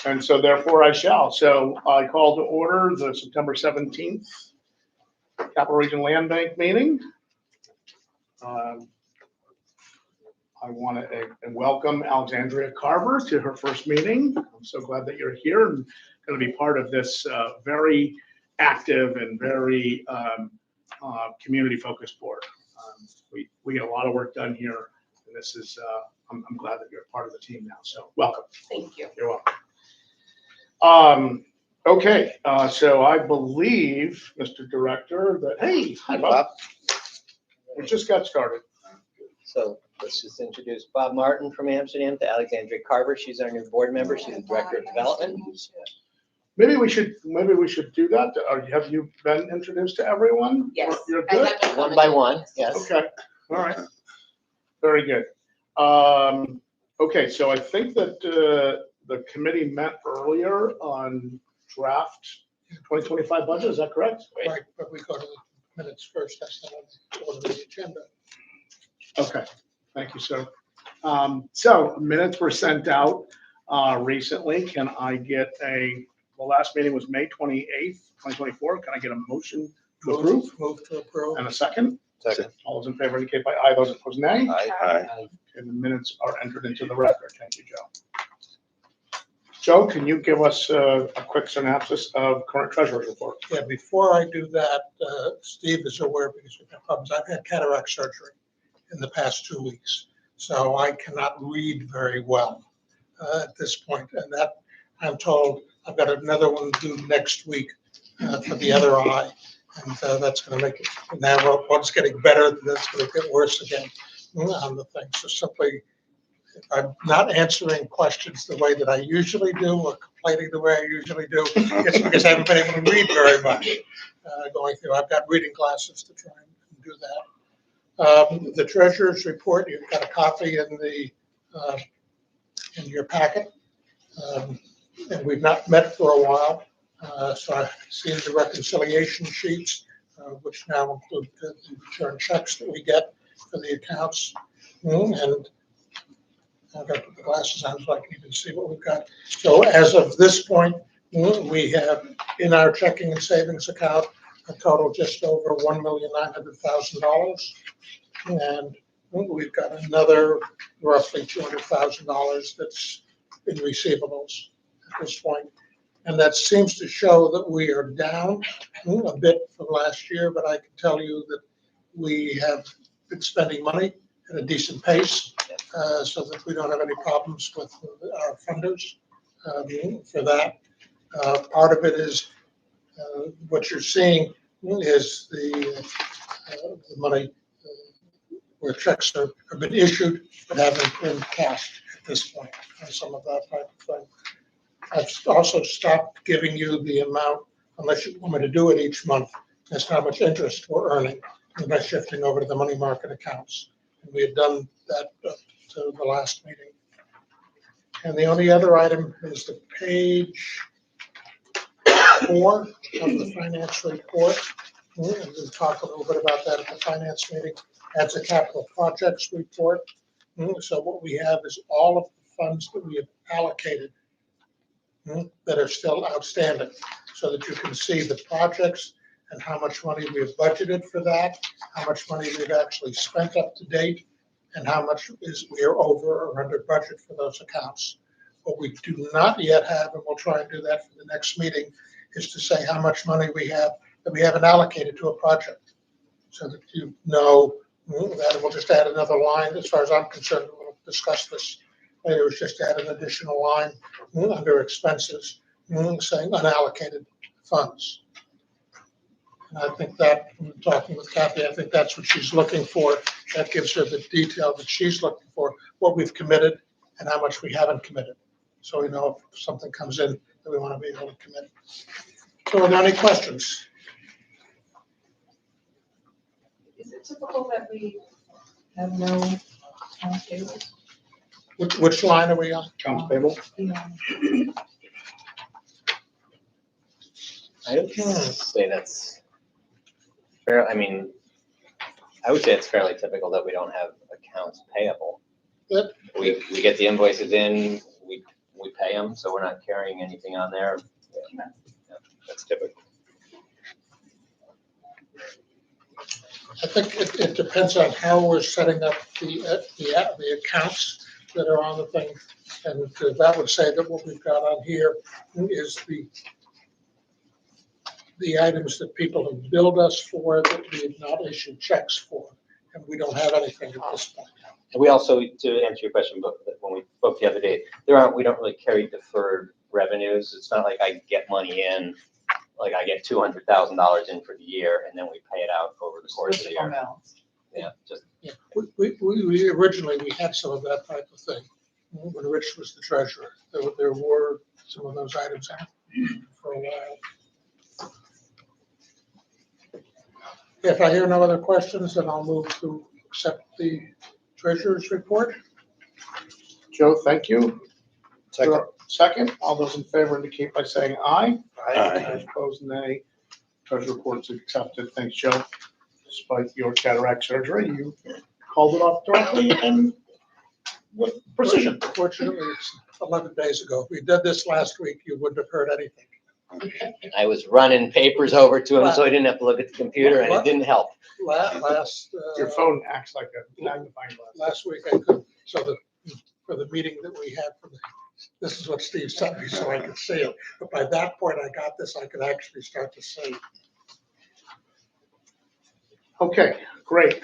And so therefore I shall. So I call to order the September 17th Capital Region Land Bank meeting. I want to welcome Alexandria Carver to her first meeting. I'm so glad that you're here and going to be part of this very active and very community-focused board. We get a lot of work done here, and this is I'm glad that you're part of the team now. So welcome. Thank you. You're welcome. Okay, so I believe, Mr. Director, that hi Bob. We just got started. So let's just introduce Bob Martin from Amsterdam to Alexandria Carver. She's our new board member. She's the Director of Development. Maybe we should do that. Have you been introduced to everyone? Yes. You're good? One by one, yes. Okay, all right. Very good. Okay, so I think that the committee met earlier on draft 2025 budget, is that correct? Right, but we go to the minutes first, that's not on the agenda. Okay, thank you, sir. So minutes were sent out recently. Can I get the last meeting was May 28th, 2024. Can I get a motion to approve? Move to approve. And a second? Second. All those in favor indicate by aye, those opposed nay. Aye. And the minutes are entered into the record. Thank you, Joe. Joe, can you give us a quick synopsis of current treasurer's report? Yeah, before I do that, Steve is aware because we've had problems. I've had cataract surgery in the past 2 weeks, so I cannot read very well at this point. And that, I'm told, I've got another one due next week for the other eye. And that's going to make it, now one's getting better, then it's going to get worse again on the thing. So simply, if I'm not answering questions the way that I usually do or complaining the way I usually do, it's because I haven't been able to read very much going through. I've got reading glasses to try and do that. The treasurer's report, you've got a copy in your packet. And we've not met for a while. So I've seen the reconciliation sheets, which now include the return checks that we get for the accounts. And I've got the glasses on so I can even see what we've got. So as of this point, we have in our checking and savings account a total just over $1,900,000. And we've got another roughly $200,000 that's in receivables at this point. And that seems to show that we are down a bit from last year, but I can tell you that we have been spending money at a decent pace so that we don't have any problems with our funders for that. Part of it is what you're seeing is the money where checks have been issued but haven't been cashed at this point, some of that type of thing. I've also stopped giving you the amount, unless you want me to do it each month, as to how much interest we're earning by shifting over to the money market accounts. And we had done that to the last meeting. And the only other item is the page 4 of the finance report. And we'll talk a little bit about that at the finance meeting. That's a capital projects report. So what we have is all of the funds that we have allocated that are still outstanding, so that you can see the projects and how much money we have budgeted for that, how much money we've actually spent up to date, and how much we are over or under budget for those accounts. What we do not yet have, and we'll try and do that for the next meeting, is to say how much money we have that we haven't allocated to a project, so that you know that. And we'll just add another line. As far as I'm concerned, we'll discuss this later. It's just add an additional line under expenses saying unallocated funds. And I think that, when talking with Kathy, I think that's what she's looking for. That gives her the detail that she's looking for, what we've committed and how much we haven't committed. So we know if something comes in that we want to be able to commit. So are there any questions? Is it typical that we have no payables? Which line are we on? Accounts payable? I would say that's fair. I mean, I would say it's fairly typical that we don't have accounts payable. Good. We get the invoices in, we pay pay them, so we're not carrying anything on there. Yeah, that's typical. I think it depends on how we're setting up the accounts that are on the thing. And that would say that what we've got on here is the items that people have billed us for that we have not issued checks for. And we don't have anything at this point. And we also, to answer your question, but when we spoke the other day, we don't really carry deferred revenues. It's not like I get money in, like I get $200,000 in for the year and then we pay it out over the course of the year. Yeah, just. Yeah, we originally, we had some of that type of thing when Rich was the treasurer. There were some of those items out for a while. If I hear no other questions, then I'll move to accept the treasurer's report. Joe, thank you. Second, all those in favor indicate by saying aye. Aye. Opposed, nay. Treasurer report's accepted. Thanks, Joe. Despite your cataract surgery, you called it off directly and with precision. Fortunately, it's 11 days ago. If we did this last week, you wouldn't have heard anything. I was running papers over to him so I didn't have to look at the computer and it didn't help. Your phone acts like a magnifying glass. Last week I could, for the meeting that we had this is what Steve sent me so I could see it. But by that point I got this, I could actually start to see. Okay, great.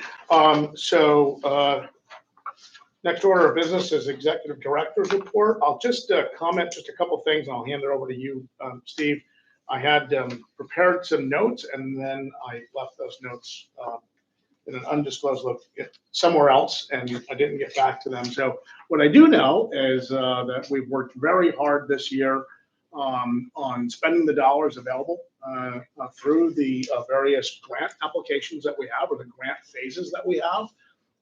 Next order of business is Executive Director's Report. I'll just comment just a couple things and I'll hand it over to you, Steve. I had prepared some notes and then I left those notes in an undisclosed somewhere else and I didn't get back to them. So what I do know is that we've worked very hard this year on spending the dollars available through the various grant applications that we have or the grant phases that we have.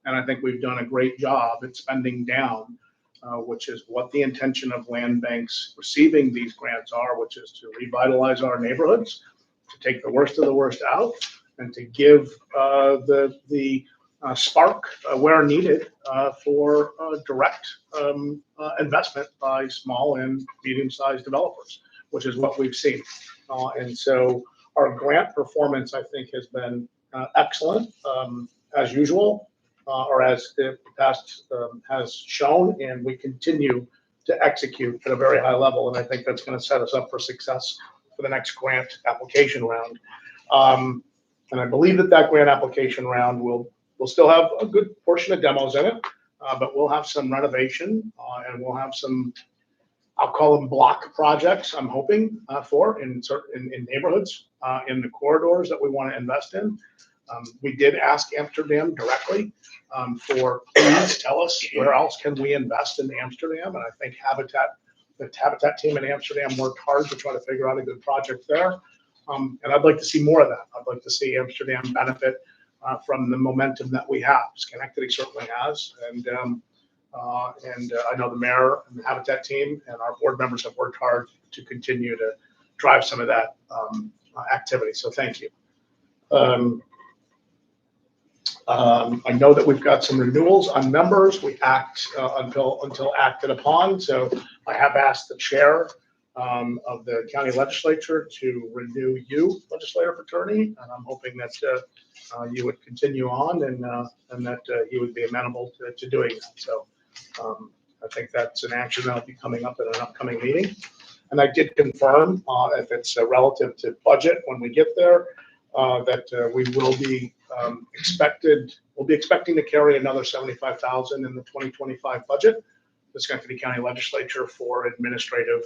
And I think we've done a great job at spending down, which is what the intention of land banks receiving these grants are, which is to revitalize our neighborhoods, to take the worst of the worst out, and to give the spark where needed for direct investment by small and medium-sized developers, which is what we've seen. And so our grant performance, I think, has been excellent, as usual. Or as the past has shown, and we continue to execute at a very high level. And I think that's going to set us up for success for the next grant application round. And I believe that grant application round will still have a good portion of demos in it, but we'll have some renovation and we'll have some, I'll call them block projects, I'm hoping for in neighborhoods, in the corridors that we want to invest in. We did ask Amsterdam directly for, please tell us where else can we invest in Amsterdam. And I think the Habitat team in Amsterdam worked hard to try to figure out a good project there. And I'd like to see more of that. I'd like to see Amsterdam benefit from the momentum that we have. Schenectady certainly has. And I know the mayor and the Habitat team and our board members have worked hard to continue to drive some of that activity. So thank you. I know that we've got some renewals on members. We act until acted upon. So I have asked the chair of the county legislature to renew you, legislator fraternity, and I'm hoping that you would continue on and that you would be amenable to doing that. So I think that's an action that'll be coming up at an upcoming meeting. And I did confirm if it's relative to budget when we get there, that we will be expecting to carry another $75,000 in the 2025 budget. The Schenectady County Legislature for administrative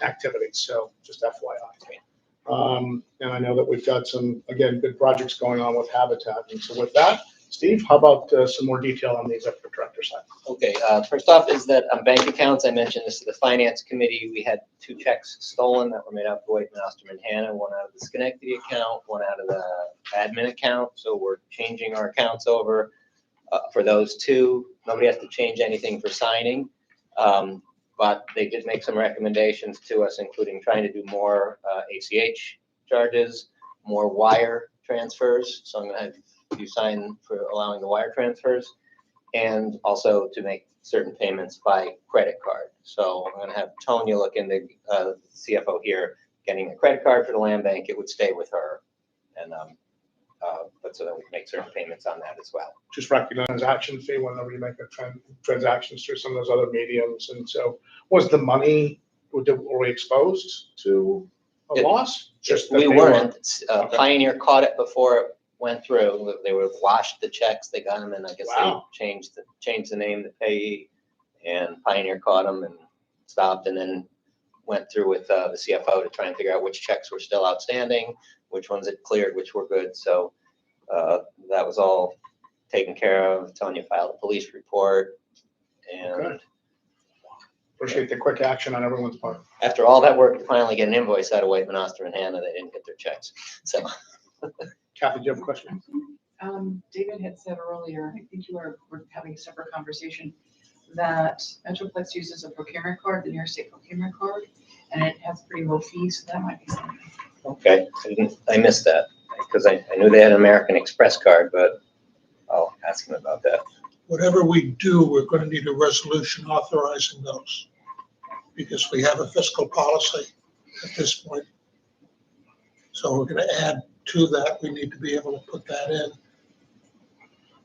activities. So just FYI. And I know that we've got some, again, good projects going on with Habitat. And so with that, Steve, how about some more detail on the executive director side? Okay, first off is that on bank accounts, I mentioned this to the finance committee. We had 2 checks stolen that were made out to Whiteman, Osterman, Hannah, one out of the Schenectady account, one out of the admin account. So we're changing our accounts over for those 2. Nobody has to change anything for signing. But they did make some recommendations to us, including trying to do more ACH charges, more wire transfers. So I'm going to have you sign for allowing the wire transfers. and also to make certain payments by credit card. So I'm gonna have Tonya look into, CFO here, getting a credit card for the land bank, it would stay with her. And, but so that we can make certain payments on that as well. Just recognize transaction fee whenever you make a transactions through some of those other mediums. And so was the money, were we exposed to a It- loss? Just that We they weren't, Okay. Pioneer caught it before it went through, they were washed the checks, they got them, and I guess they Wow. changed the name, the payee, and Pioneer caught them and stopped, and then went through with the CFO to try and figure out which checks were still outstanding, which ones had cleared, which were good, so that was all taken care of. Tonya filed a police report, and Okay. Appreciate the quick action on everyone's part. after all that work to finally get an invoice out of Whiteman, Oster, and Hannah, they didn't get their checks, so. Kathy, do you have a question? David had said earlier, I think were having a separate conversation, that Metroplex uses a procurement card, the New York State procurement card, and it has pretty low fees, so that might be something. Okay, I missed that, because I knew they had an American Express card, but I'll ask him about that. Whatever we do, we're going to need a resolution authorizing those, because we have a fiscal policy at this point. So we're going to add to that, we need to be able to put that in.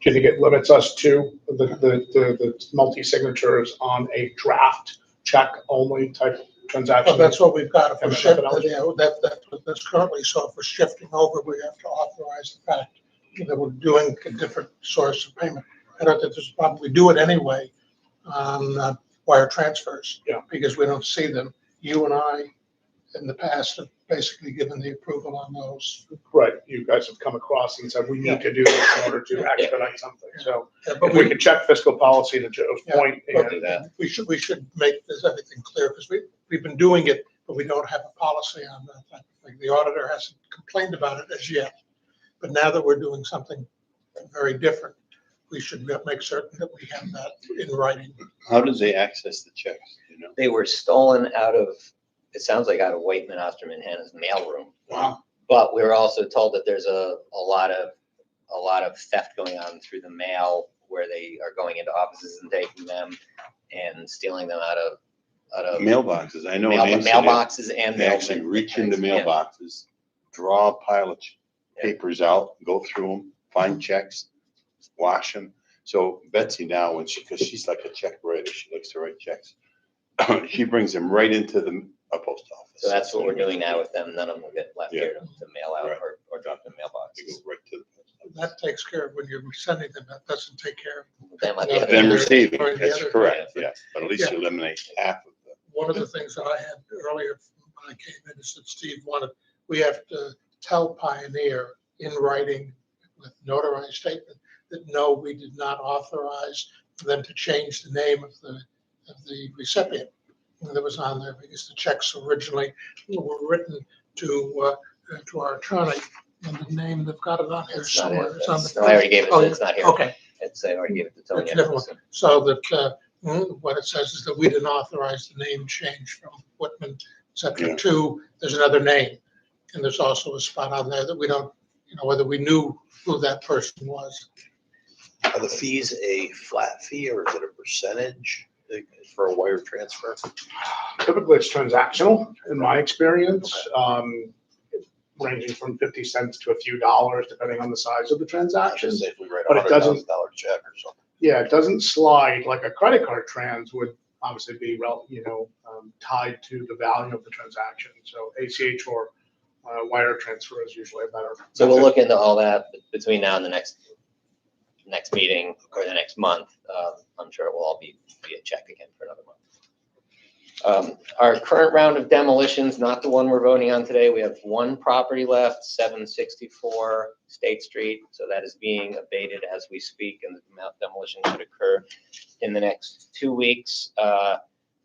Do you think it limits us to the multi-signatures on a draft check only type transaction? Well, that's what we've got. If we're And shifting, methodology. that's currently, so if we're shifting over, we have to authorize the fact that we're doing a different source of payment. I don't think there's a problem. We do it anyway on wire transfers. Yeah. Because we don't see them. You and I, in the past, have basically given the approval on those. Right, you guys have come across and said, we need to do this in order to expedite something. So But if we could check fiscal policy to Joe's Yeah, point, We'll and do that. we should make this everything clear, because we've been doing it, but we don't have a policy on that type of thing. The auditor hasn't complained about it as yet. But now that we're doing something very different, we should make certain that we have that in writing. How does they access the checks, you know? They were stolen out of, it sounds like out of Whiteman, Osterman, Hannah's mailroom. wow, But we were also told that there's a lot of theft going on through the mail, where they are going into offices and taking them and stealing them out of Mailboxes, I know. in Amsterdam, mailboxes and They actually reach into Yeah. mailboxes, draw a pile of papers out, go through them, find checks, wash them. So Betsy now, because she's like a check writer, she likes to write checks. She brings them right into the post office. So that's what we're doing now with them. None of them will get left here to mail out Right. or drop in They go mailboxes. right to the post office. That takes care of when you're sending them, that doesn't take care of. Them on the Yeah. other Them end. receiving, Or the that's other- correct, yeah. But at least Yeah. you eliminate half of them. One of the things that I had earlier when I came in is that Steve wanted, we have to tell Pioneer in writing with notarized statement that no, we did not authorize them to change the name of the recipient that was on there, because the checks originally were written to our attorney, and the name, they've got it on here It's not it. somewhere. It's on the. No, I already gave it Oh, to, it's not here. Okay, I already gave it to That's a Tony. different one. so that, what it says is that we didn't authorize the name change from Whitman, et cetera, Yeah. to, there's another name. And there's also a spot on there that we don't, whether we knew who that person was. Are the fees a flat fee or is it a percentage for a wire transfer? typically it's transactional in my experience, ranging from 50 cents to a few dollars, depending on the size of the transaction. Say if we write But a it doesn't- $100,000 check or something. Yeah, it doesn't slide like a credit card trans would obviously be, tied to the value of the transaction. So ACH or wire transfer is usually a better. So we'll method. look into all that between now and the next meeting or the next month. I'm sure it will all be via check again for another month. Our current round of demolitions, not the one we're voting on today. We have one property left, 764 State Street. So that is being abated as we speak, and the demolition should occur in the next 2 weeks.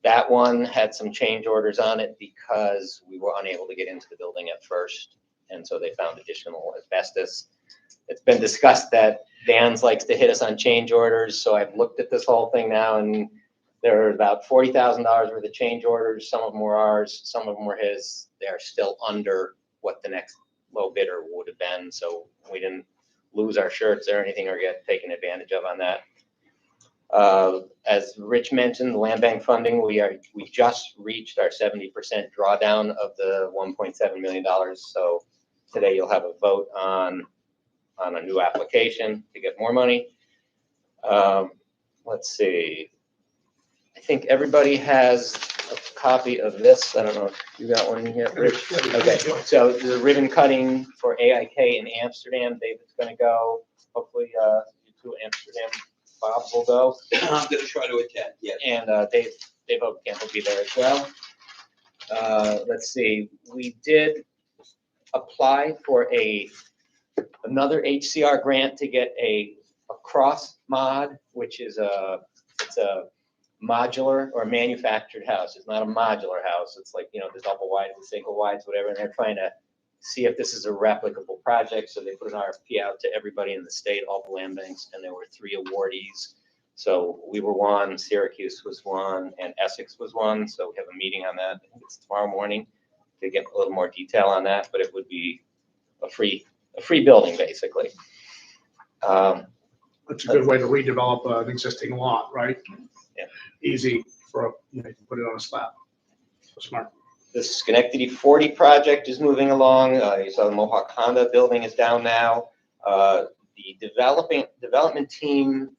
That one had some change orders on it because we were unable to get into the building at first. And so they found additional asbestos. It's been discussed that Dan's likes to hit us on change orders. So I've looked at this whole thing now, and there are about $40,000 worth of change orders. Some of them were ours, some of them were his. They are still under what the next low bidder would have been. So we didn't lose our shirts or anything or get taken advantage of on that. As Rich mentioned, the land bank funding, we just reached our 70% drawdown of the $1.7 million. So today you'll have a vote on a new application to get more money. Let's see. I think everybody has a copy of this. I don't know if you got one yet, Rich? Okay, so the ribbon cutting for AIK in Amsterdam, David's gonna go. Hopefully, you two Amsterdam, Bob will go. I'm gonna try to attend, yeah. And Dave Hopekamp will be there as well. Let's see, we did apply for another HCR grant to get a cross mod, which is it's a modular or manufactured house. It's not a modular house. It's like, you know, the double wides, the single wides, whatever. And they're trying to see if this is a replicable project. So they put an RFP out to everybody in the state, all the land banks, and there were 3 awardees. So we were one, Syracuse was one, and Essex was one. So we have a meeting on that. I think it's tomorrow morning to get a little more detail on that, but it would be a free building, basically. That's a good way to redevelop an existing lot, right? Yeah. Easy for, you know, you can put it on a slab. So smart. The Schenectady 40 project is moving along. You saw the Mohawk Honda building is down now. The development team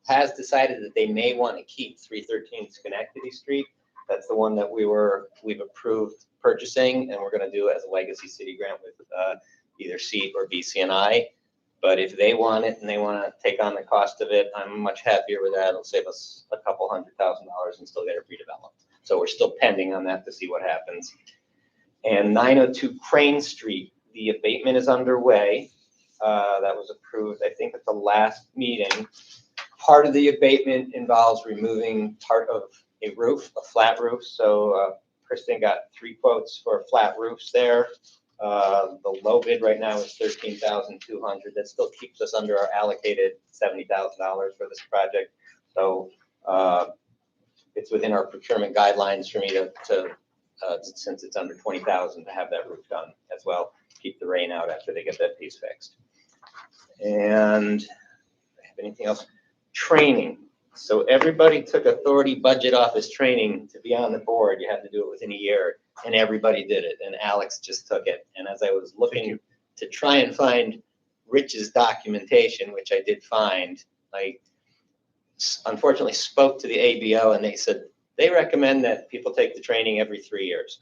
has decided that they may want to keep 313 Schenectady Street. That's the one that we've approved purchasing, and we're going to do it as a legacy city grant with either SEED or BCNI. But if they want it and they want to take on the cost of it, I'm much happier with that. It'll save us a couple $100,000 and still get it redeveloped. So we're still pending on that to see what happens. And 902 Crane Street, the abatement is underway. That was approved, I think, at the last meeting. Part of the abatement involves removing part of a roof, a flat roof. So Kristen got 3 quotes for flat roofs there. The low bid right now is $13,200. That still keeps us under our allocated $70,000 for this project. So it's within our procurement guidelines for me to since it's under 20,000, to have that roof done as well. Keep the rain out after they get that piece fixed. And have anything else? Training. So everybody took authority budget office training to be on the board. You had to do it within a year, and everybody did it. And Alex just took it. And as I was looking to try and find Rich's documentation, which I did find, I unfortunately spoke to the ABO, and they said they recommend that people take the training every 3 years.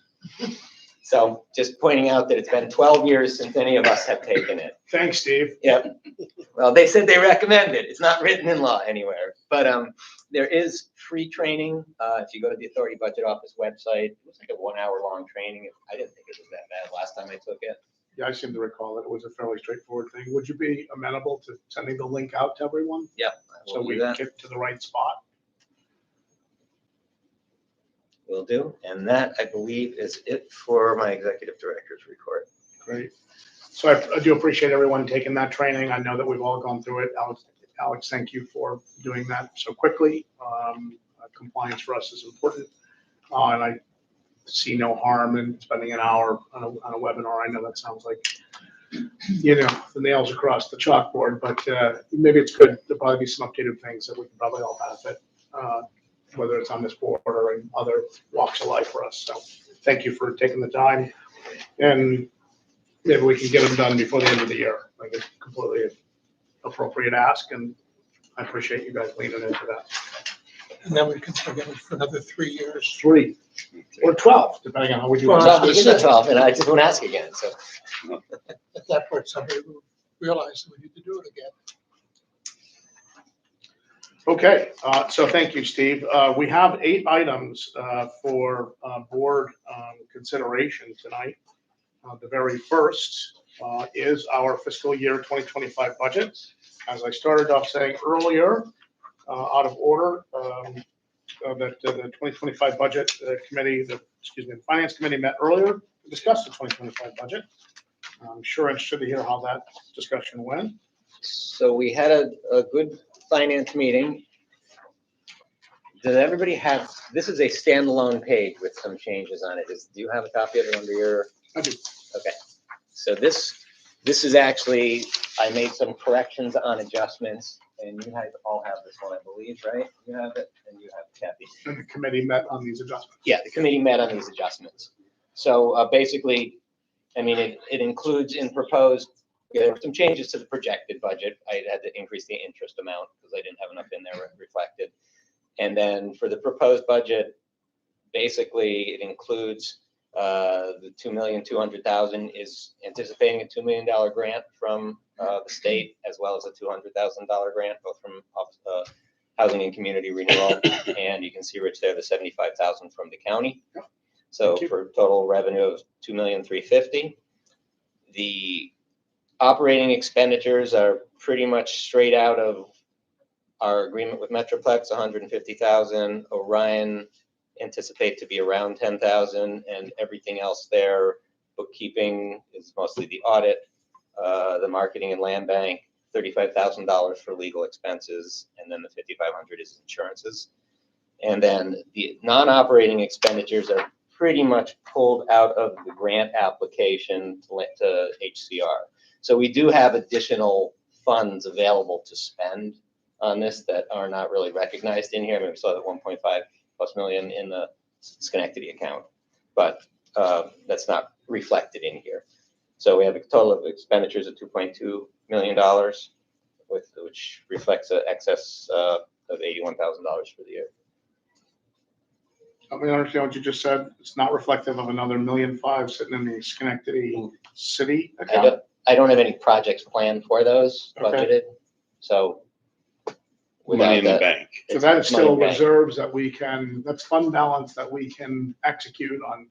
So just pointing out that it's been 12 years since any of us have taken it. Thanks, Steve. Yep. Well, they said they recommend it. It's not written in law anywhere, but there is free training. If you go to the Authority Budget Office website, it was like a 1-hour-long training. I didn't think it was that bad last time I took it. Yeah, I seem to recall that it was a fairly straightforward thing. Would you be amenable to sending the link out to everyone? Yep. So we get to the right spot? Will do. And that, I believe, is it for my executive director's report. Great. So I do appreciate everyone taking that training. I know that we've all gone through it. Alex, thank you for doing that so quickly. Compliance for us is important. And I see no harm in spending an hour on a webinar. I know that sounds like, you know, the nails across the chalkboard, but maybe it's good. There'll probably be some updated things that we can probably all benefit, whether it's on this board or in other walks of life for us. So thank you for taking the time, and maybe we can get them done before the end of the year. Like, it's completely appropriate ask, and I appreciate you guys leaning into that. And then we can forget it for another 3 years. 3 or 12, depending on how we do it. Well, you can do 12, and I just won't ask again, so. At that point, somebody will realize that we need to do it again. Okay, so thank you, Steve. We have 8 items for board consideration tonight. The very first is our fiscal year 2025 budget. As I started off saying earlier, out of order, that the 2025 budget committee, the finance committee met earlier to discuss the 2025 budget. I'm sure interested to hear how that discussion went. So we had a good finance meeting. Does everybody have, this is a standalone page with some changes on it. Do you have a copy of it under your? I do. Okay. So this is actually, I made some corrections on adjustments, and you guys all have this one, I believe, right? You have it, and you have it, Kathy. And the committee met on these adjustments. Yeah, the committee met on these adjustments. So basically, I mean, it includes in proposed, there were some changes to the projected budget. I had to increase the interest amount because I didn't have enough in there reflected. And then for the proposed budget, basically it includes the $2,200,000 is anticipating a $2 million grant from the state, as well as a $200,000 grant, both from Housing and Community Renewal. And you can see, Rich, there, the $75,000 from the county. So Thank you. for total revenue of $2,350,000. The operating expenditures are pretty much straight out of our agreement with Metroplex, $150,000. Orion anticipate to be around $10,000, and everything else there, bookkeeping is mostly the audit, the marketing and land bank, $35,000 for legal expenses, and then the $5,500 is insurances. And then the non-operating expenditures are pretty much pulled out of the grant application to HCR. So we do have additional funds available to spend on this that are not really recognized in here. I mean, we saw that 1.5+ million in the Schenectady account, but that's not reflected in here. So we have a total of expenditures of $2.2 million, which reflects an excess of $81,000 for the year. Let me understand what you just said. It's not reflective of another $1.5 million sitting in the Schenectady city account. I don't have any projects planned for those Okay. budgeted, so. Money in the without that, bank. So it's that is money still in bank. reserves that we can, that's fund balance that we can execute on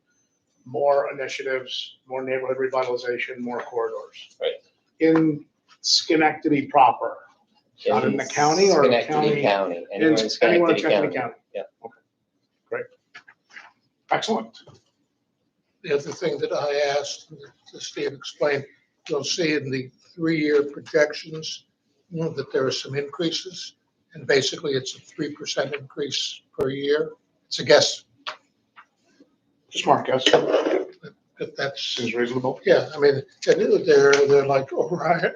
more initiatives, more neighborhood revitalization, more corridors. Right. In Schenectady proper, not in the county or Schenectady county? County, In anywhere in Schenectady County. Yeah. Okay. Great. Excellent. The other thing that I asked, that Steve explained, you'll see in the 3-year projections, that there are some increases. And basically, it's a 3% increase per year. It's a guess, Smart guess. if that's, Seems reasonable. yeah, I mean, they're like Orion,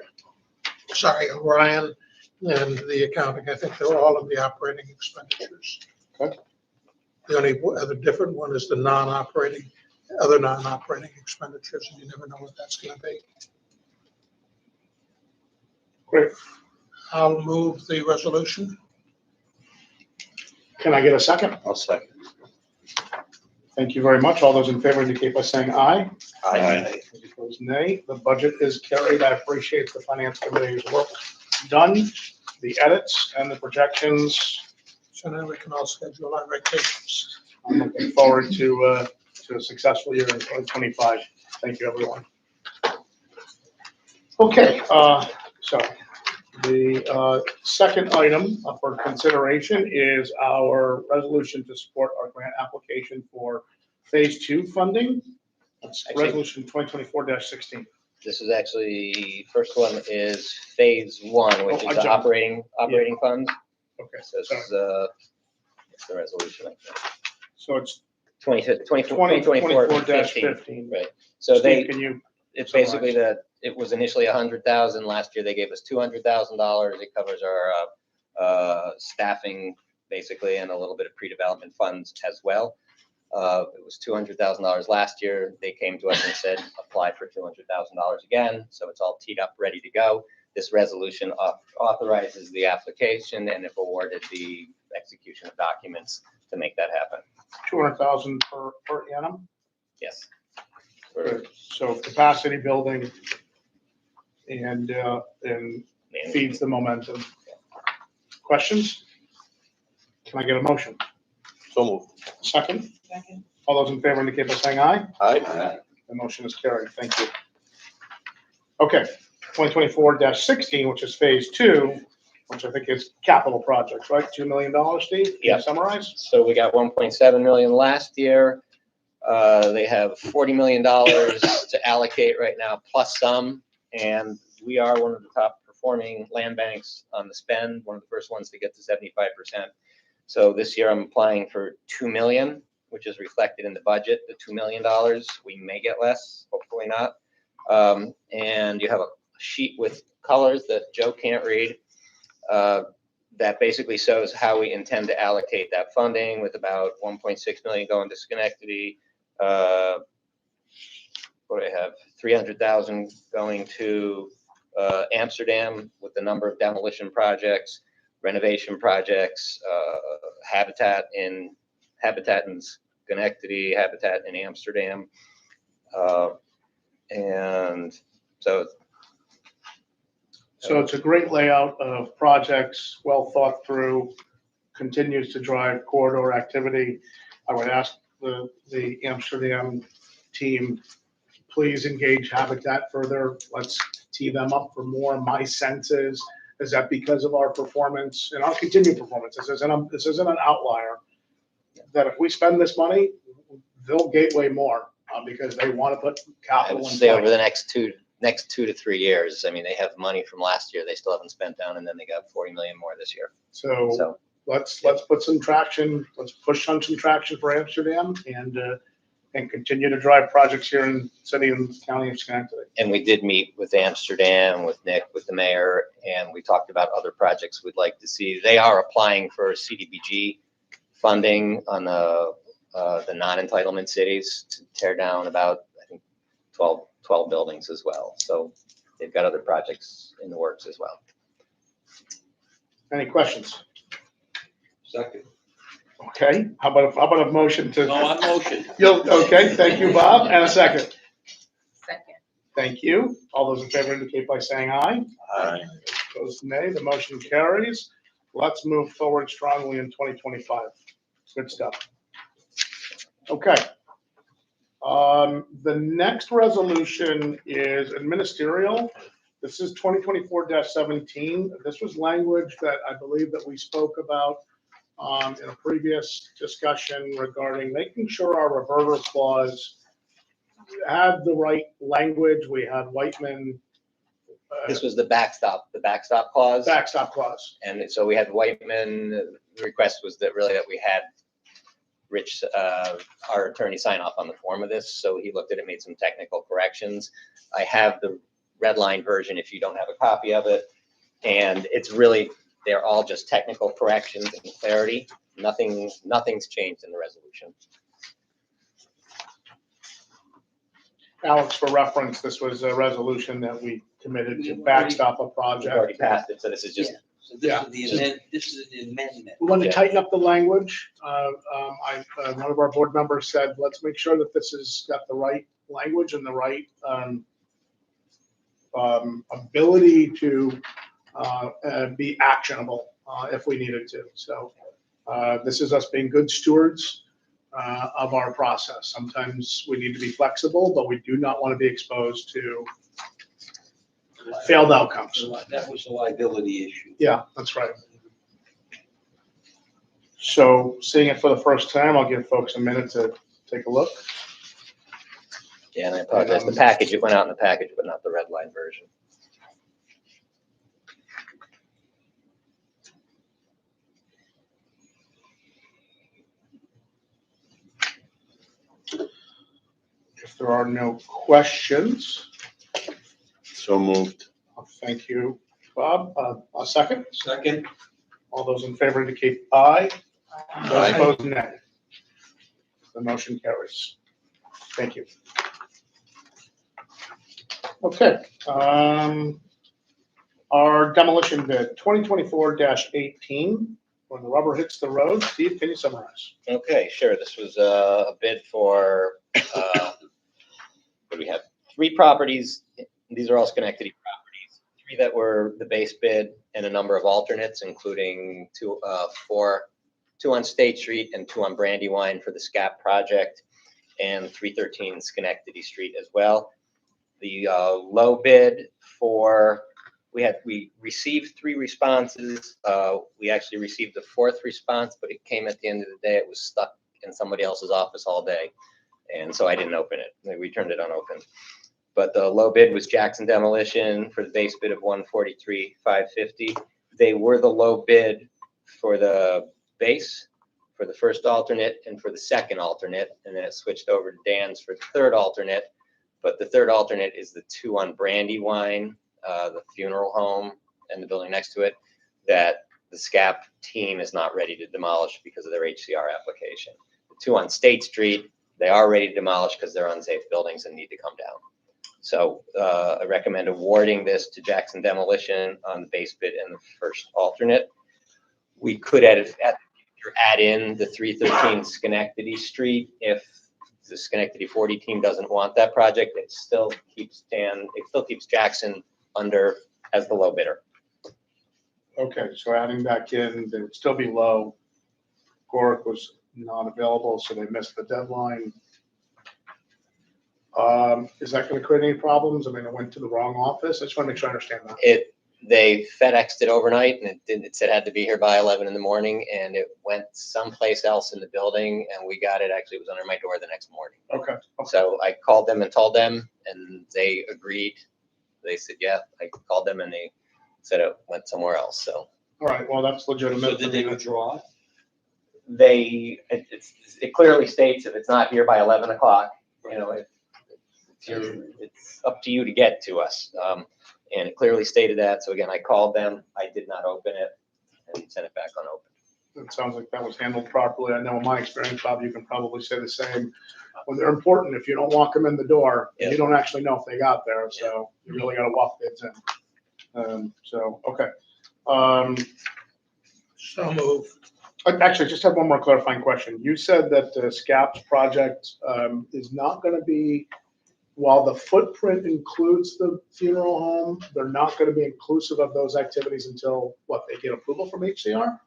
and the accounting, I think they're all in the operating expenditures. Okay. The only other different one is the non-operating expenditures, and you never know what that's gonna be. Great. I'll move the resolution. Can I get a second? I'll second. Thank you very much. All those in favor indicate by saying aye. Aye. Those opposed, nay. The budget is carried. I appreciate the finance committee's work done, the edits and the projections. So now we can all schedule our vacations. I'm looking forward to a successful year in 2025. Thank you, everyone. Okay, so the second item for consideration is our resolution to support our grant application for Phase 2 funding. That's Actually- resolution 2024-16. This is actually, first one is Phase 1, which Oh, I is the jumped. operating funds. Okay, So this sorry. is, it's the resolution, I think. So it's 2024-15. 2024-15. Right. So Steve, can you, it's summarize? basically it was initially 100,000. Last year they gave us $200,000. It covers our staffing basically and a little bit of pre-development funds as well. It was $200,000 last year. They came to us and said, apply for $200,000 again. So it's all teed up, ready to go. This resolution authorizes the application, and if awarded, the execution of documents to make that happen. 200,000 per annum? Yes. Good. So capacity building and feeds the momentum. Questions? Can I get a motion? So moved. Second? Second. All those in favor indicate by saying aye. Aye. The motion is carried. Thank you. Okay, 2024-16, which is Phase 2, which I think is capital projects, right? $2 million, Steve? Can you Yeah. Summarize? So we got 1.7 million last year. They have $40 million to allocate right now, plus some. And we are one of the top performing land banks on the spend, one of the first ones to get to 75%. So this year I'm applying for 2 million, which is reflected in the budget, the $2 million. We may get less, hopefully not. And you have a sheet with colors that Joe can't read. That basically shows how we intend to allocate that funding, with about 1.6 million going to Schenectady. What do I have? 300,000 going to Amsterdam, with the number of demolition projects, renovation projects, Habitat in Schenectady, Habitat in Amsterdam. And so So it's a great layout of projects, well thought through, continues to drive corridor activity. I would ask the Amsterdam team, please engage Habitat further. Let's tee them up for more. My sense is that because of our performance and our continued performance, this isn't an outlier, that if we spend this money, they'll gateway more because they want to put I capital would in say over place. the next 2 to 3 years, I mean, they have money from last year they still haven't spent down, and then they got 40 million more this year. So So, let's put some traction, let's push on some traction for Amsterdam and continue to drive projects here in city and county of Schenectady. and we did meet with Amsterdam, with Nick, with the mayor, and we talked about other projects we'd like to see. They are applying for CDBG funding on the non-entitlement cities to tear down about, I think, 12 buildings as well. So they've got other projects in the works as well. Any questions? Second. Okay, how about a motion to? No, on motion. Okay, thank you, Bob, and a second. Second. Thank you. All those in favor indicate by saying aye. Aye. Opposed, nay. The motion carries. Let's move forward strongly in 2025. Good stuff. Okay. The next resolution is ministerial. This is 2024-17. This was language that I believe that we spoke about in a previous discussion regarding making sure our reverter clause had the right language. We had Whiteman. This was the backstop clause. Backstop clause. And so we had Whiteman, the request was that we had Rich, our attorney, sign off on the form of this. So he looked at it, made some technical corrections. I have the red line version if you don't have a copy of it. And it's really, they're all just technical corrections and clarity. Nothing's changed in the resolution. Alex, for reference, this was a resolution that we committed to backstop a We've already project. passed it, so this is just, So Yeah. this is an amendment. We wanted to Yeah. tighten up the language. One of our board members said, let's make sure that this has got the right language and the right ability to be actionable if we needed to. So this is us being good stewards of our process. Sometimes we need to be flexible, but we do not want to be exposed to failed outcomes. That was a liability issue. Yeah, that's right. So seeing it for the first time, I'll give folks a minute to take a look. yeah, and I apologize. The package, it went out in the package, but not the red line version. If there are no questions, So moved. thank you, Bob. A second. Second. All those in favor indicate aye. Those Aye. opposed, nay. The motion carries. Thank you. Okay, our demolition bid, 2024-18, when the rubber hits the road. Steve, can you summarize? Okay, sure. This was a bid for, what do we have? 3 properties. These are all Schenectady properties. 3 that were the base bid and a number of alternates, including 2 on State Street and 2 on Brandywine for the SCAP project, and 313 Schenectady Street as well. The low bid for, we received 3 responses. We actually received the 4th response, but it came at the end of the day. It was stuck in somebody else's office all day. And so I didn't open it. We returned it unopened. But the low bid was Jackson Demolition for the base bid of $143,550. They were the low bid for the base, for the first alternate, and for the second alternate. And then it switched over to Dan's for the third alternate. But the third alternate is the 2 on Brandywine, the funeral home and the building next to it. that the SCAP team is not ready to demolish because of their HCR application. The two on State Street, they are ready to demolish because they're unsafe buildings and need to come down. So I recommend awarding this to Jackson Demolition on the base bid and the first alternate. We could add in the 313 Schenectady Street if the Schenectady 40 team doesn't want that project. It still keeps Jackson under as the low bidder. Okay, so adding back in, they would still be low. Gorick was not available, so they missed the deadline. Is that gonna create any problems? I mean, it went to the wrong office. I just wanna make sure I understand that. They FedExed it overnight and it said it had to be here by 11 in the morning, and it went someplace else in the building, and we got it, actually it was under my door the next morning. Okay, So I called them and told them, and they agreed. They said, yeah, I called them and they said it went somewhere else, so. all right, well, that's legitimate. So did they withdraw? It clearly states if it's not here by 11 o'clock, you know, it's up to you to get to us. And it clearly stated that. So again, I called them. I did not open it and sent it back unopened. It sounds like that was handled properly. I know in my experience, Bob, you can probably say the same. When they're important, if you don't walk them in the door, Yeah. you don't actually know if they got there, so you really gotta walk bids in. So, okay. So move. Actually, I just have one more clarifying question. You said that the SCAP's project is not gonna be, while the footprint includes the funeral home, they're not gonna be inclusive of those activities until, what, they get approval from HCR?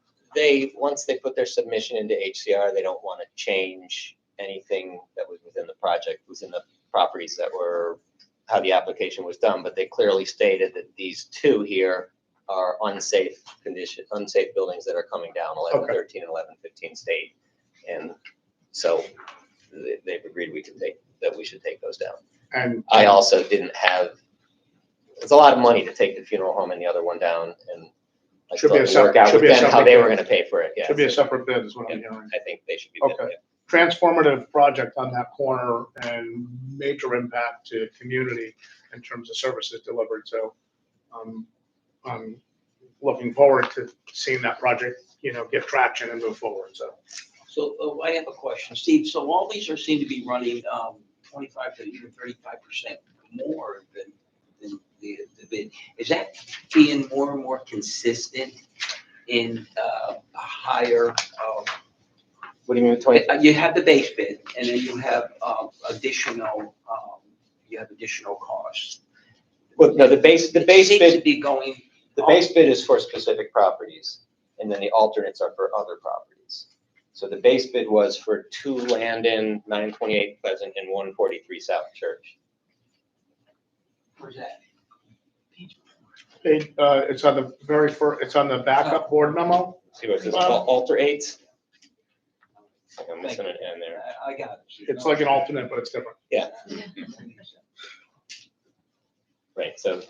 Once they put their submission into HCR, they don't want to change anything that was within the project, within the properties that were, how the application was done. But they clearly stated that these two here are unsafe buildings that are coming down, 1113 and 1115 State. And so they've agreed that we should take those down. And I also didn't have, it's a lot of money to take the funeral home and the other one down, and I Should still be a have to work separate- out should with be a them how separate they were bid. gonna pay for it, yeah. should be a separate bid is what I'm hearing. I think they should be. Okay. Transformative project on that corner and major impact to community in terms of services delivered. So I'm looking forward to seeing that project, get traction and move forward. So So I have a question, Steve. So all these seem to be running 25 to even 35% more than the bid. Is that being more and more consistent in a higher? What do you mean with 20? You have the base bid, and then you have additional. You have additional costs. Well, no, the base It seems to bid, be going. the base bid is for specific properties, and then the alternates are for other properties. So the base bid was for 2 Landon, 928 Pleasant, and 143 South Church. Where's that? it's on the very first, it's on the backup board memo. See what it says, Wow. alterates? I'm missing an N there. I got it. It's like an alternate, but it's different. Right, so,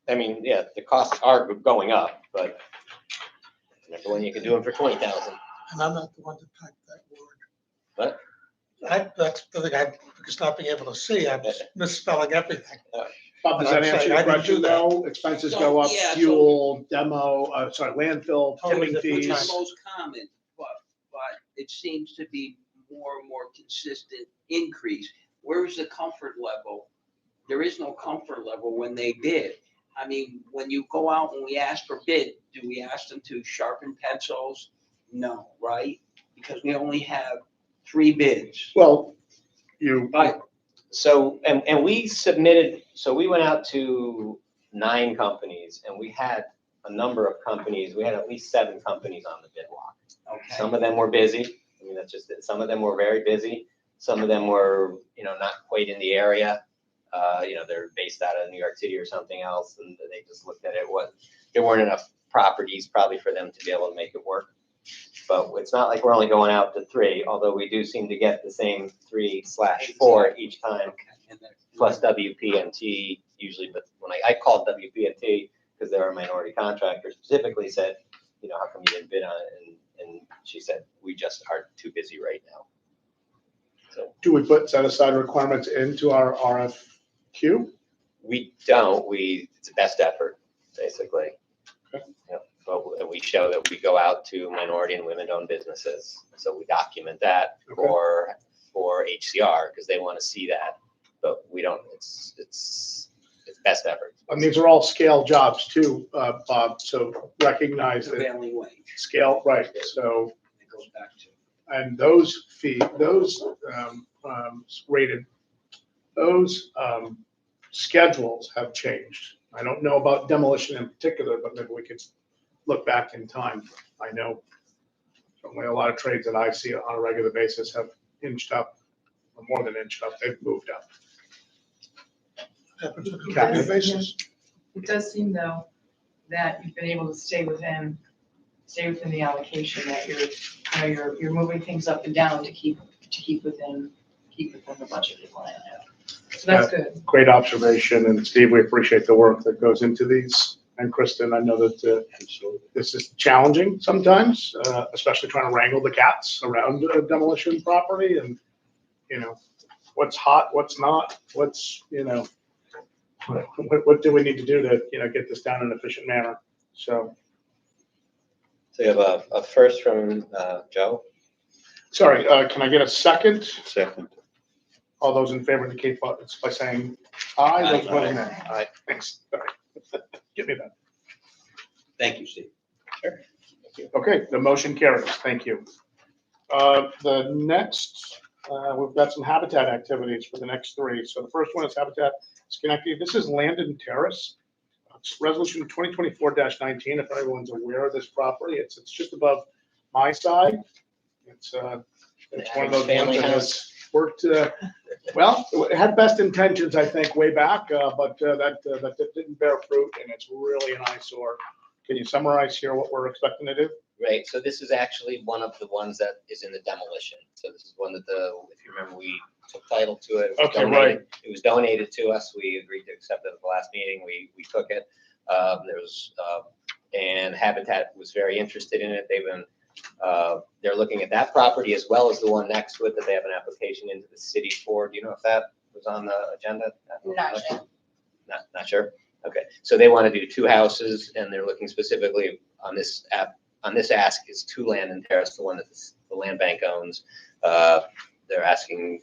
I mean, yeah, the costs are going up, but remember when you could do them for 20,000? And I'm not the one to type that word. What? That's the thing, because not being able to see, I'm misspelling everything. Bob, does that I'm answer saying your I didn't question do that. though? Expenses go up, Yeah, so- fuel, landfill, Totally tipping different Which fees. is the most common, but it seems to be more and more consistent increase. Where's the comfort level? There is no comfort level when they bid. I mean, when you go out and we ask for bid, do we ask them to sharpen pencils? No, right? Because we only have 3 bids. Well, So, and we submitted, so we went out to 9 companies, and we had a number of companies, we had at least 7 companies on the bid block. Okay. Some of them were busy, I mean, that's just it, some of them were very busy, some of them were, not quite in the area. They're based out of New York City or something else, and they just looked at it, there weren't enough properties probably for them to be able to make it work. But it's not like we're only going out to 3, although we do seem to get the same 3/4 each time, And then- plus WP&T usually. But when I called WP&T, because they're a minority contractor, specifically said, how come you didn't bid on it? And she said, we just are too busy right now. So do we put set aside requirements into our RFQ? we don't, it's a best effort, basically. Okay. Yep. But we show that we go out to minority and women-owned businesses. So we document that Okay. for HCR because they want to see that. But we don't, it's best efforts. And these are all scale jobs too, Bob, so recognize that Prevailing wage, scale, right, so, it goes back to. and those rated, those schedules have changed. I don't know about demolition in particular, but maybe we could look back in time. I know certainly a lot of trades that I see on a regular basis have inched up, or more than inched up, they've moved up. Happens on a Cat. daily basis. It does seem though that you've been able to stay within the allocation, that you're moving things up and down to keep within the budgeted line item. So that's good. Great observation, and Steve, we appreciate the work that goes into these. And Kristen, I know that this is challenging sometimes, especially trying to wrangle the cats around a demolition property and, what's hot, what's not, what's, what do we need to do to, get this done in an efficient manner? So, So you have a first from Joe. sorry, can I get a second? Second. All those in favor indicate by saying aye. Those opposed, nay. Aye. Thanks. All right. Give me that. Thank you, Steve. Okay, the motion carries. Thank you. The next, we've got some habitat activities for the next three. So the first one is Habitat Schenectady. This is Landon Terrace. It's resolution 2024-19. If everyone's aware of this property, it's just above my side. It's one of those Family ones that house. has worked, well, it had best intentions, I think, way back, but that didn't bear fruit, and it's really an eyesore. Can you summarize here what we're expecting to do? Right, so this is actually one of the ones that is in the demolition. So this is one that if you remember, we took title to it. It was Okay, donated- right. It was donated to us. We agreed to accept it at the last meeting. We took it. And Habitat was very interested in it. They're looking at that property as well as the one next to it that they have an application into the city for. Do you know if that was on the agenda? Not sure. Not sure? Okay, so they want to do two houses and they're looking specifically on this ask is two Landon Terrace, the one that the land bank owns. They're asking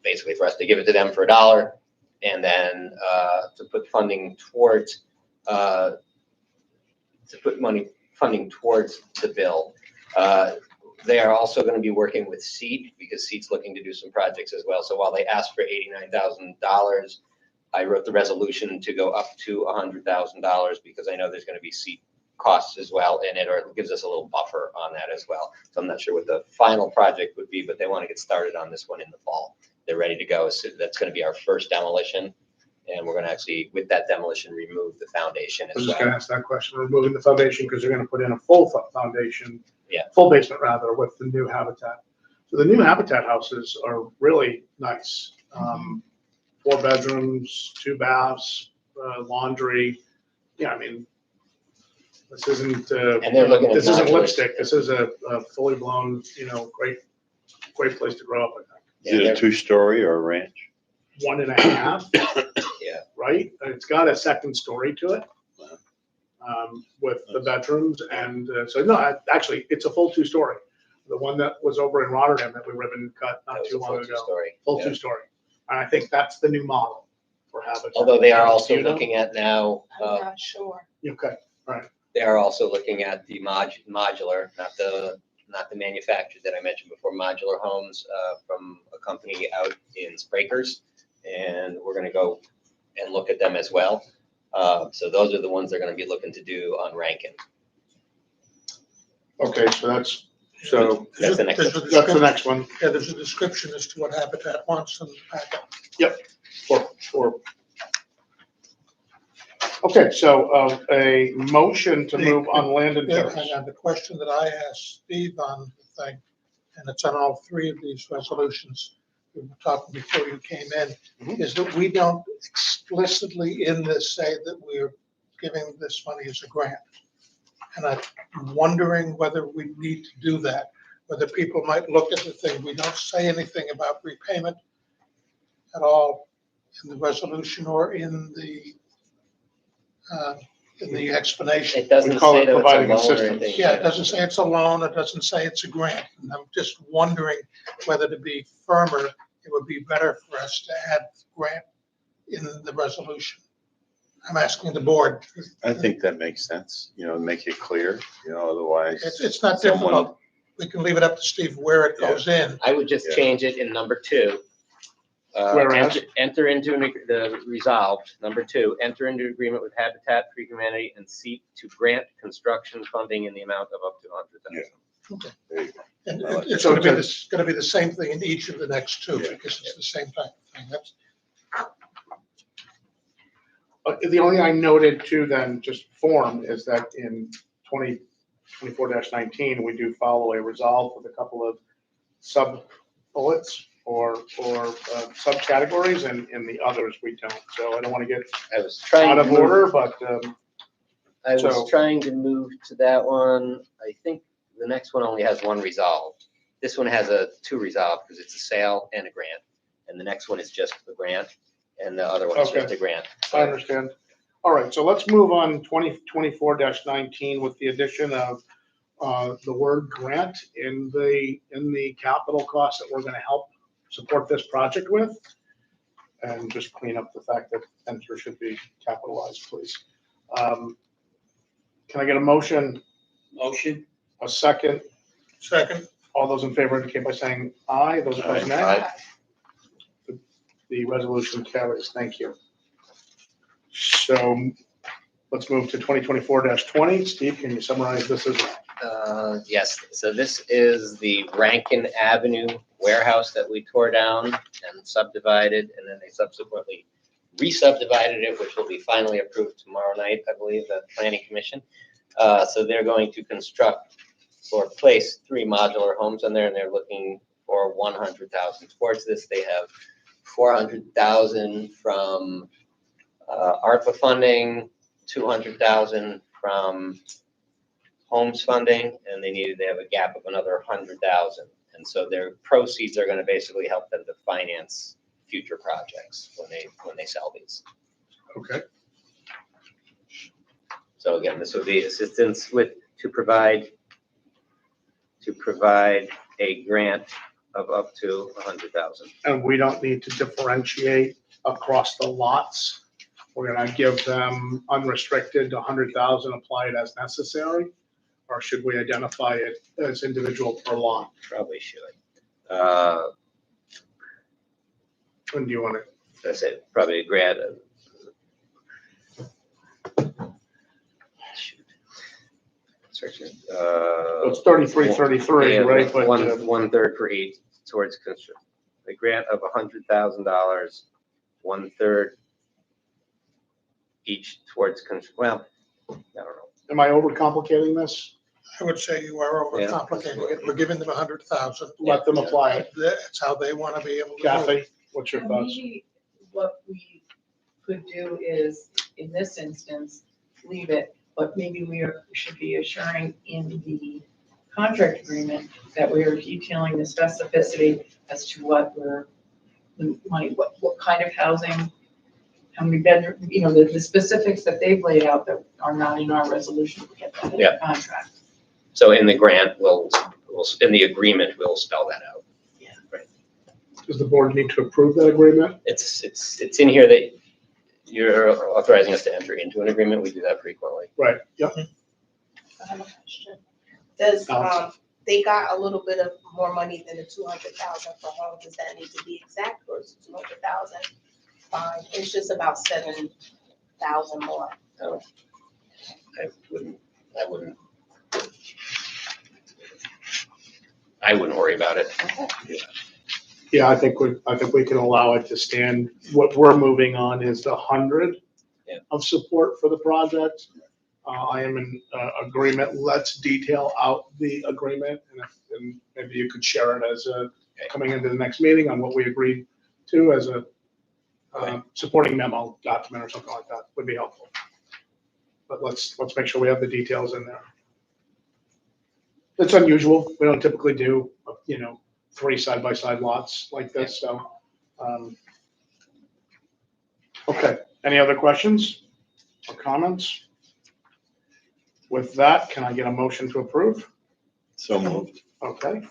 basically for us to give it to them for $1 and then to put funding towards funding towards the bill. They are also going to be working with SEAT because SEAT's looking to do some projects as well. So while they asked for $89,000, I wrote the resolution to go up to $100,000 because I know there's going to be SEAT costs as well in it, or it gives us a little buffer on that as well. So I'm not sure what the final project would be, but they want to get started on this one in the fall. They're ready to go. So that's going to be our first demolition. And we're going to actually, with that demolition, remove the foundation I as was just gonna well. ask that question, removing the foundation, because they're gonna put in a full foundation. Yeah. Full basement rather, with the new Habitat. So the new Habitat houses are really nice. 4 bedrooms, 2 baths, laundry. Yeah, I mean, this isn't, And they're looking at this isn't modular. lipstick. This is a fully blown, great place to grow up, I think. Is it a 2-story or a ranch? 1.5. Yeah. Right? And it's got a second story to it. With the bedrooms and, so no, actually, it's a full 2-story. The one that was over in Rotterdam that we ribbon cut That not was too a full long ago. two-story. Full Yeah. 2-story. And I think that's the new model for Habitat. Although they are Do also you know? looking at now, I'm not sure. Okay, they are also looking at the modular, not the manufactured that I mentioned before, modular homes from a company out in Sprakers. And we're gonna go and look at them as well. So those are the ones they're gonna be looking to do on Rankin. okay, so that's the next There's a next description- one. Yeah, there's a description as to what Habitat wants in the packet. For. Okay, so a motion to move on Landon Yeah, Terrace. and the question that I asked Steve on the thing, and it's on all 3 of these resolutions, we were talking before you came in, Mhm. is that we don't explicitly in this say that we're giving this money as a grant. And I'm wondering whether we need to do that, whether people might look at the thing. We don't say anything about repayment at all in the resolution or in the in the explanation. It doesn't We call say it that it's a providing loan or assistance. anything. Yeah, it doesn't say it's a loan, it doesn't say it's a grant. And I'm just wondering whether to be firmer, it would be better for us to add grant in the resolution. I'm asking the board. I think that makes sense, make it clear, otherwise. It's not Someone- difficult. We can leave it up to Steve where it goes in. I would just Yeah. change it in number 2. Whereas? Enter into the resolved, number 2, enter into agreement with Habitat for Humanity and seek to grant construction funding in the amount of up to 100,000. There you go. And I like it's that. gonna be the same thing in each of the next two, Yeah. because it's the same type of thing. That's, The only thing I noted too then, just form, is that in 2024-19, we do follow a resolve with a couple of sub bullets or subcategories, and in the others we don't. So I don't want to get I was trying out to of move, order, but I so- was trying to move to that one. I think the next one only has 1 resolve. This one has 2 resolve because it's a sale and a grant. And the next one is just the grant, and the other one is Okay. just a grant. I understand. All right, so let's move on 2024-19 with the addition of the word grant in the capital costs that we're going to help support this project with. And just clean up the fact that enter should be capitalized, please. Can I get a motion, Motion? a second? second, All those in favor indicate by saying aye. Those opposed, nay. Aye. The resolution carries. Thank you. So let's move to 2024-20. Steve, can you summarize this as well? Yes, so this is the Rankin Avenue warehouse that we tore down and subdivided, and then they subsequently re-subdivided it, which will be finally approved tomorrow night, I believe, the planning commission. So they're going to construct or place 3 modular homes in there, and they're looking for 100,000 towards this. They have 400,000 from ARPA funding, 200,000 from homes funding, and they have a gap of another 100,000. And so their proceeds are going to basically help them to finance future projects when they sell these. Okay. So again, this would be assistance to provide a grant of up to 100,000. And we don't need to differentiate across the lots. We're gonna give them unrestricted 100,000, apply it as necessary? Or should we identify it as individual per lot? Probably should. When do you want to? I said probably a grant of. Shoot. Searching. It's 33, Yeah, right? But one third for each towards construction. A grant of $100,000, 1/3 each towards well, I don't know. am I overcomplicating this? I would say you are overcomplicating it. We're giving them 100,000. Let them apply it. That's how they want to be able to. do it. Kathy, what's your thoughts? Maybe what we could do is, in this instance, leave it, but maybe should be assuring in the contract agreement that we are detailing the specificity as to what kind of housing, how many bedroom, the specifics that they've laid out that are not in our resolution, we get that in the contract. So in the grant, in the agreement, we'll spell that out. Yeah. Right. Does the board need to approve that agreement? It's in here that you're authorizing us to enter into an agreement. We do that frequently. Right, yep. I have a question. Does, Alex? they got a little bit of more money than the 200,000 for home, does that need to be exact, or is it 200,000? Fine, it's just about 7,000 more. I wouldn't worry about it. Yeah, I think we can allow it to stand. What we're moving on is the 100 Yeah. of support for the project. I am in agreement. Let's detail out the agreement, and maybe you could share it as coming into the next meeting on what we agreed to as a supporting memo document or something like that would be helpful. But let's make sure we have the details in there. It's unusual. We don't typically do, 3 side-by-side lots like this, so. Okay, any other questions or comments? With that, can I get a motion to approve? So moved. Okay,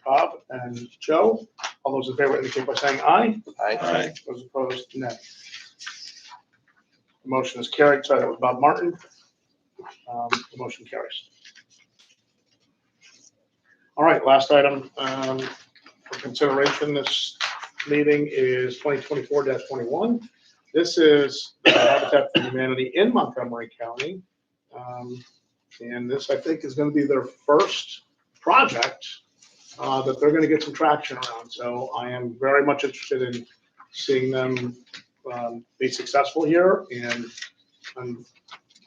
Bob and Joe, all those in favor indicate by saying aye. Aye. Those opposed, nay. The motion is carried. Sorry, that was Bob Martin. The motion carries. All right, last item for consideration this meeting is 2024-21. This is Habitat for Humanity in Montgomery County. And this, I think, is going to be their first project that they're going to get some traction around. So I am very much interested in seeing them be successful here, and I'm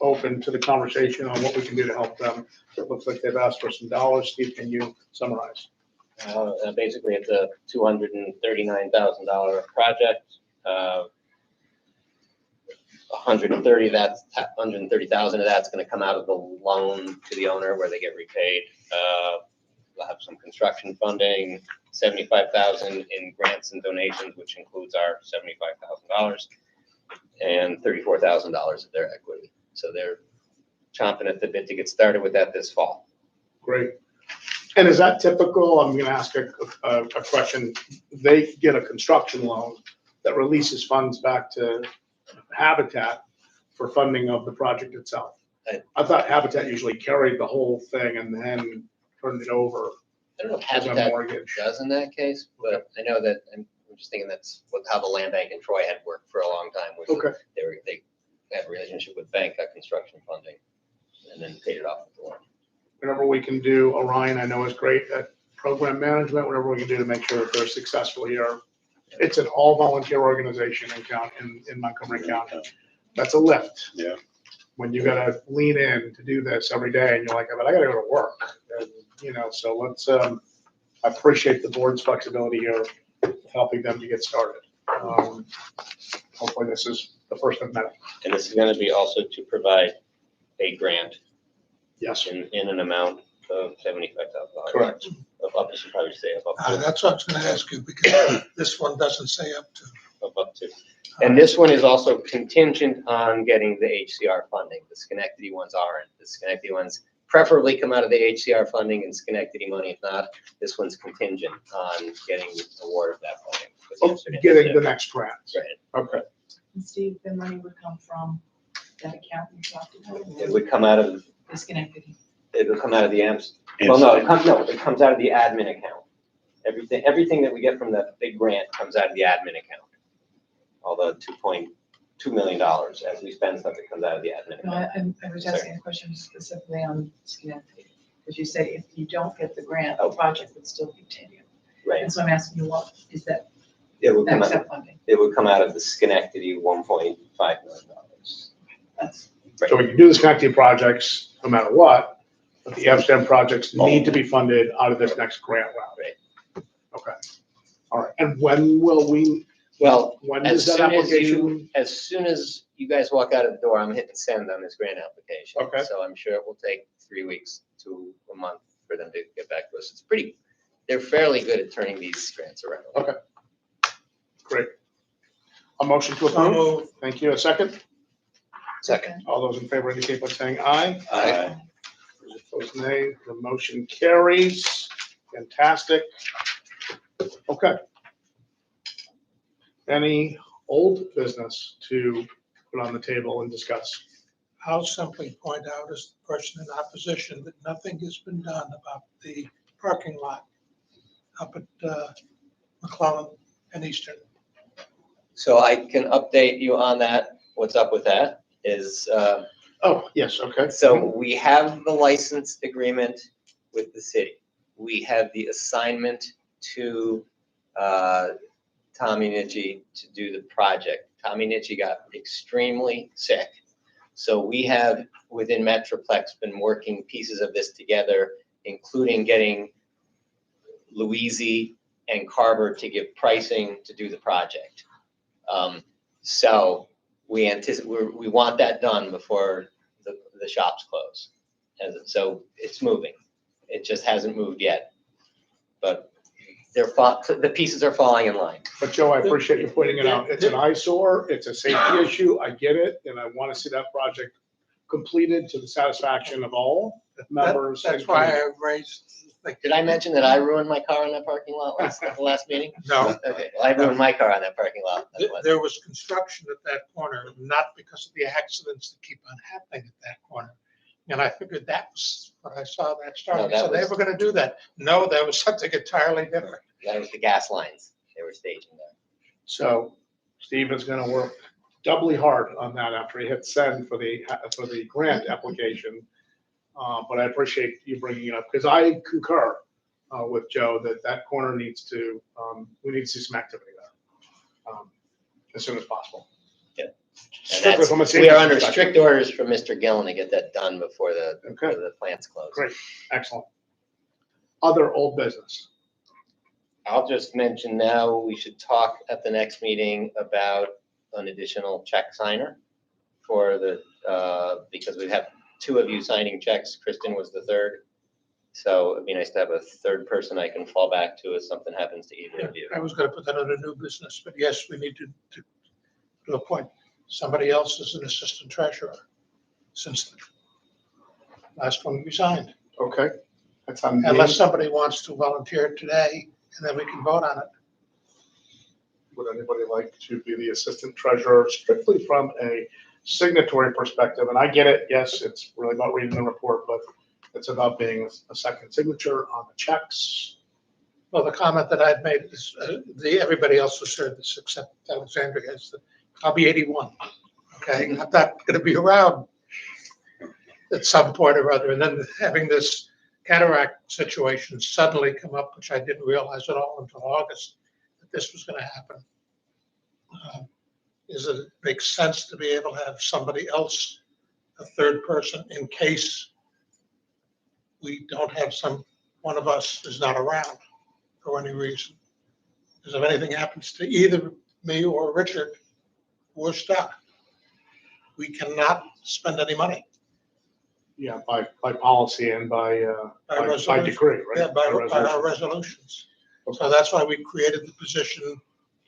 open to the conversation on what we can do to help them. It looks like they've asked for some dollars. Steve, can you summarize? Basically, it's a $239,000 project. 130,000 of that's going to come out of the loan to the owner where they get repaid. We'll have some construction funding, 75,000 in grants and donations, which includes our $75,000, and $34,000 of their equity. So they're chomping at the bit to get started with that this fall. Great. And is that typical? I'm going to ask a question. They get a construction loan that releases funds back to Habitat for funding of the project itself. I thought Habitat usually carried the whole thing and then turned it over I don't know if as a Habitat mortgage. does in that case, but I know that, I'm just thinking that's how the land bank in Troy had worked for a long time, which Okay. they had a relationship with bank, got construction funding, and then paid it off with the loan. Whatever we can do, Orion, I know is great at program management, whatever we can do to make sure that they're successful here. It's an all volunteer organization in Montgomery County. That's a lift. Yeah. When you gotta lean in to do this every day and you're like, but I gotta go to work. And, so let's, I appreciate the board's flexibility here, helping them to get started. Hopefully this is the first of many. And this is gonna be also to provide a grant Yes, in an amount of $75,000. correct. Up to, should probably say up to. That's what I was gonna ask you, because this one doesn't say up to. Up to. And this one is also contingent on getting the HCR funding. The Schenectady ones aren't. The Schenectady ones preferably come out of the HCR funding and Schenectady money. If not, this one's contingent on getting award of that funding. Getting the next grant. Right. Okay. And Steve, the money would come from that account you talked about? It would come out of, Disconnected. it would come out of the AMPS. Well, no, it comes out of the admin account. Everything that we get from the big grant comes out of the admin account. All the $2.2 million, as we spend stuff, it comes out of the admin No, account. I was asking a question specifically on Schenectady, because you said if you don't get the grant, Oh. the project would still continue. Right. And so I'm asking you, what is that It would come next out, step funding? it would come out of the Schenectady $1.5 million. That's, So we can do the Schenectady projects no matter what, but the FSTEM projects need to be funded out of this next grant round. Right. Okay. All right. And when will we, Well, when as does that soon as application? as soon as you guys walk out of the door, I'm hitting send on this grant application. Okay. So I'm sure it will take 3 weeks to a month for them to get back to us. They're fairly good at turning these grants around. Okay. Great. A motion to So approve? moved. Thank you. A second? Second. All those in favor indicate by saying aye. Aye. Those opposed, nay. The motion carries. Fantastic. Okay. Any old business to put on the table and discuss? I'll simply point out as the person in opposition that nothing has been done about the parking lot up at McClellan and Eastern. So I can update you on that. What's up with that is, Oh, yes, okay. so we have the license agreement with the city. We have the assignment to Tommy Nitchie to do the project. Tommy Nitchie got extremely sick. So we have, within Metroplex, been working pieces of this together, including getting Louisi and Carver to give pricing to do the project. So we want that done before the shops close. So it's moving. It just hasn't moved yet. But the pieces are falling in line. But Joe, I appreciate you pointing it out. It's an eyesore, it's a safety issue, I get it, and I want to see that project completed to the satisfaction of all members. That's and why committee. I raised, like, Did I mention that I ruined my car in that parking lot at the last meeting? no. Okay, well, I ruined my car on that parking lot. at the last- There was construction at that corner, not because of the accidents that keep on happening at that corner. And I figured that was what I saw that starting. that So they was- were gonna do that. No, that was something entirely different. That was the gas lines they were staging there. So Steve is gonna work doubly hard on that after he hits send for the grant application. But I appreciate you bringing it up, because I concur with Joe that that corner needs to, we need to see some activity there as soon as possible. Yeah. And Strictly that's- from a We safety are under perspective. strict orders from Mr. Gillen to get that done before Okay, the plant's close. great, excellent. Other old business. I'll just mention now, we should talk at the next meeting about an additional check signer for the, because we have two of you signing checks. Kristen was the third. So it'd be nice to have a third person I can fall back to if something happens to either of you. I was gonna put that under new business, but yes, we need to appoint somebody else as an assistant treasurer since the last one resigned. Okay, that's on me. Unless somebody wants to volunteer today, and then we can vote on it. Would anybody like to be the assistant treasurer strictly from a signatory perspective? And I get it, yes, it's really about reading the report, but it's about being a second signature on the checks. Well, the comment that I've made is, everybody else has heard this except Alexandria, is that I'll be 81, okay? I'm not gonna be around at some point or other, and then having this cataract situation suddenly come up, which I didn't realize at all until August, that this was gonna happen. Is it makes sense to be able to have somebody else, a third person, in case we don't have one of us is not around for any reason. Because if anything happens to either me or Richard, we're stuck. We cannot spend any money. Yeah, by policy and by resolution. decree, right? Yeah, by resolution. our resolutions. So that's why we created the position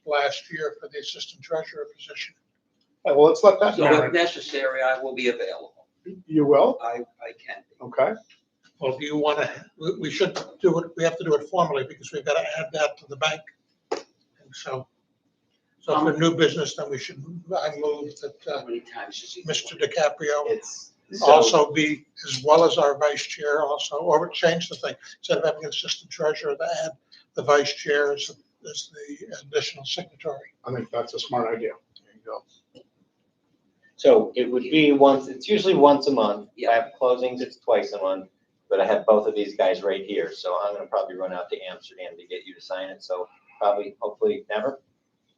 last year for the assistant treasurer position. All right, well, let's let that So marinate. if necessary, I will be available. You will? I can be. Okay, Well, do you want to, we should do it, we have to do it formally because we've got to add that to the bank. And so for new business, then we should, I move How that many times is he? Mr. DiCaprio It's, so, also be, as well as our vice chair also, or change the thing. Instead of having an assistant treasurer, to add the vice chair as the additional signatory. I think that's a smart idea. There you go. so it would be once, it's usually once a month. Yeah. I have closings, it's twice a month, but I have both of these guys right here. So I'm gonna probably run out to Amsterdam to get you to sign it. So probably, hopefully never,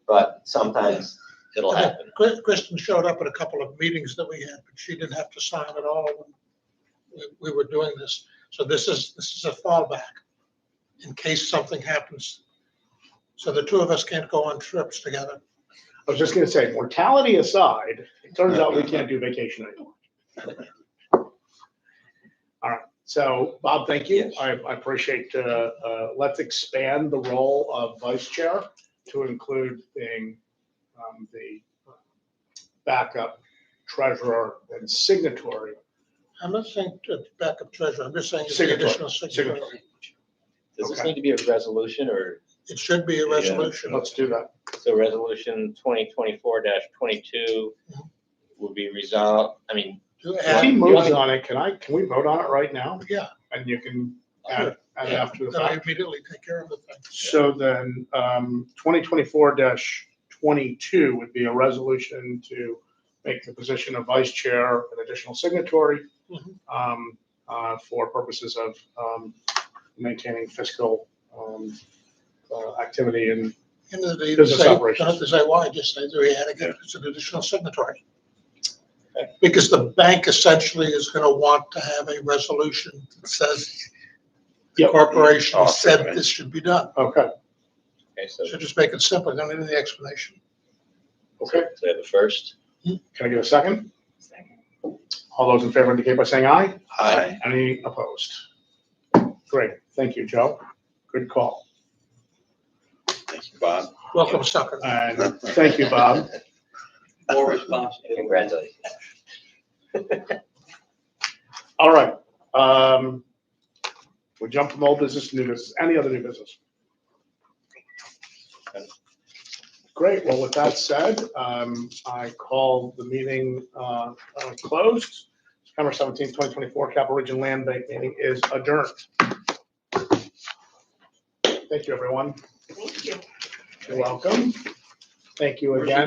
but sometimes it'll happen. Kristen showed up at a couple of meetings that we had, but she didn't have to sign at all when we were doing this. So this is a fallback in case something happens. So the two of us can't go on trips together. I was just gonna say, mortality aside, it turns out we can't do vacation anymore. All right, so Bob, thank you. Yes. I appreciate, let's expand the role of vice chair to include being the backup treasurer and signatory. I'm not saying to backup treasurer, I'm just saying it's the Signatory, additional signatory. signatory. Does this Okay. need to be a resolution or, It should be a Yeah. resolution. Let's do that. so resolution 2024-22 will be resolved, I mean, To If add, he you moves want me- on it, can we vote on it right now? Yeah. And you can add after the then I fact. immediately take care of the thing. So then, 2024-22 would be a resolution to make the position of vice chair an additional signatory for purposes of maintaining fiscal activity and And then they Business say, don't operations. have to say why, just say they're adding it, it's an additional signatory. Because the bank essentially is gonna want to have a resolution that says the Yep. corporation Awesome, said right. this should be done. okay, okay, so, So just make it simple, don't need any explanation. okay. so I have a first. Can I get a second? All those in favor indicate by saying aye. Aye. Any opposed? Great, thank you, Joe. Good call. Thank you, Bob. Welcome, sucker. And thank you, Bob. More responsibility. Congratulations. All right. We jump from old business to new business. Any other new business? Great. Well, with that said, I call the meeting closed. September 17th, 2024 Capital Region Land Bank meeting is adjourned. Thank you, everyone. Thank you. You're welcome. Thank you Where's the again.